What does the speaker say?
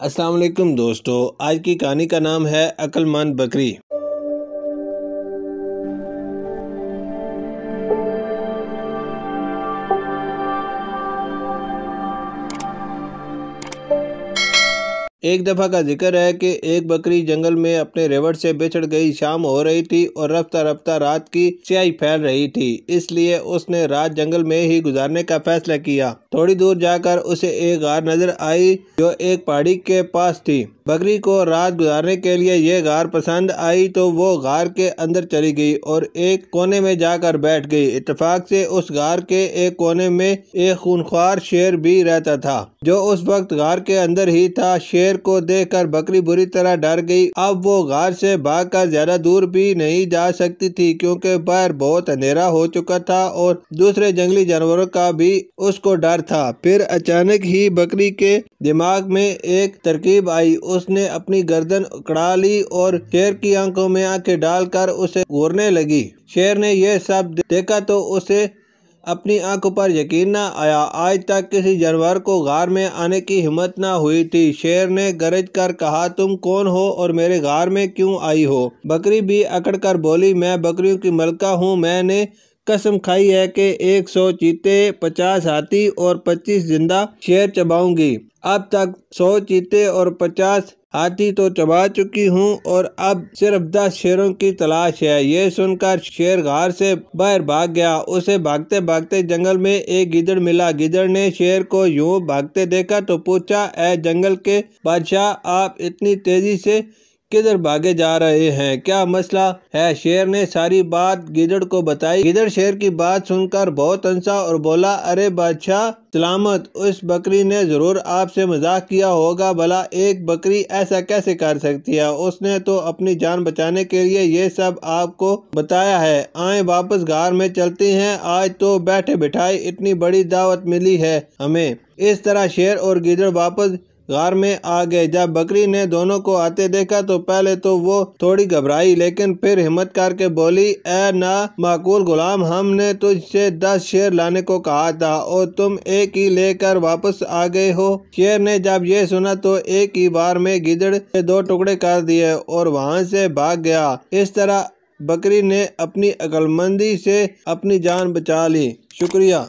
السلام علیکم دوستو، آج کی کہانی کا نام ہے عقل مند بکری۔ ایک دفعہ کا ذکر ہے کہ ایک بکری جنگل میں اپنے ریوڑ سے بچھڑ گئی۔ شام ہو رہی تھی اور رفتہ رفتہ رات کی سیاہی پھیل رہی تھی، اس لیے اس نے رات جنگل میں ہی گزارنے کا فیصلہ کیا۔ تھوڑی دور جا کر اسے ایک غار نظر آئی جو ایک پہاڑی کے پاس تھی۔ بکری کو رات گزارنے کے لیے یہ غار پسند آئی تو وہ غار کے اندر چلی گئی اور ایک کونے میں جا کر بیٹھ گئی۔ اتفاق سے اس غار کے ایک کونے میں ایک خونخوار شیر بھی رہتا تھا جو اس وقت غار کے اندر ہی تھا۔ شیر کو دیکھ کر بکری بری طرح ڈر گئی۔ اب وہ غار سے بھاگ کر زیادہ دور بھی نہیں جا سکتی تھی کیونکہ باہر بہت اندھیرا ہو چکا تھا اور دوسرے جنگلی جانوروں کا بھی اس کو ڈر تھا۔ پھر اچانک ہی بکری کے دماغ میں ایک ترکیب آئی۔ اس نے اپنی گردن اکڑا لی اور شیر کی آنکھوں میں آنکھیں ڈال کر اسے گھورنے لگی۔ شیر نے یہ سب دیکھا تو اسے اپنی آنکھوں پر یقین نہ آیا۔ آج تک کسی جانور کو غار میں آنے کی ہمت نہ ہوئی تھی۔ شیر نے گرج کر کہا، تم کون ہو اور میرے غار میں کیوں آئی ہو؟ بکری بھی اکڑ کر بولی، میں بکریوں کی ملکہ ہوں، میں نے قسم کھائی ہے کہ 100 چیتے، 50 ہاتھی اور 25 زندہ شیر چباؤں گی۔ اب تک 100 چیتے اور 50 ہاتھی تو چبا چکی ہوں اور اب صرف 10 شیروں کی تلاش ہے۔ یہ سن کر شیر غار سے باہر بھاگ گیا۔ اسے بھاگتے بھاگتے جنگل میں ایک گیدڑ ملا۔ گیدڑ نے شیر کو یوں بھاگتے دیکھا تو پوچھا، اے جنگل کے بادشاہ، آپ اتنی تیزی سے کدھر بھاگے جا رہے ہیں؟ کیا مسئلہ ہے؟ شیر نے ساری بات گیدڑ کو بتائی۔ گیدڑ شیر کی بات سن کر بہت ہنسا اور بولا، ارے بادشاہ سلامت، اس بکری نے ضرور آپ سے مذاق کیا ہوگا، بھلا ایک بکری ایسا کیسے کر سکتی ہے؟ اس نے تو اپنی جان بچانے کے لیے یہ سب آپ کو بتایا ہے۔ آئیں واپس غار میں چلتے ہیں، آج تو بیٹھے بٹھائے اتنی بڑی دعوت ملی ہے ہمیں۔ اس طرح شیر اور گیدڑ واپس غار میں آ گئے۔ جب بکری نے دونوں کو آتے دیکھا تو پہلے تو وہ تھوڑی گھبرائی لیکن پھر ہمت کر کے بولی، اے نامعقول غلام، ہم نے تجھ سے 10 شیر لانے کو کہا تھا اور تم ایک ہی لے کر واپس آ گئے ہو۔ شیر نے جب یہ سنا تو ایک ہی بار میں گیدڑ کے 2 ٹکڑے کر دیے اور وہاں سے بھاگ گیا۔ اس طرح بکری نے اپنی عقل مندی سے اپنی جان بچا لی۔ شکریہ۔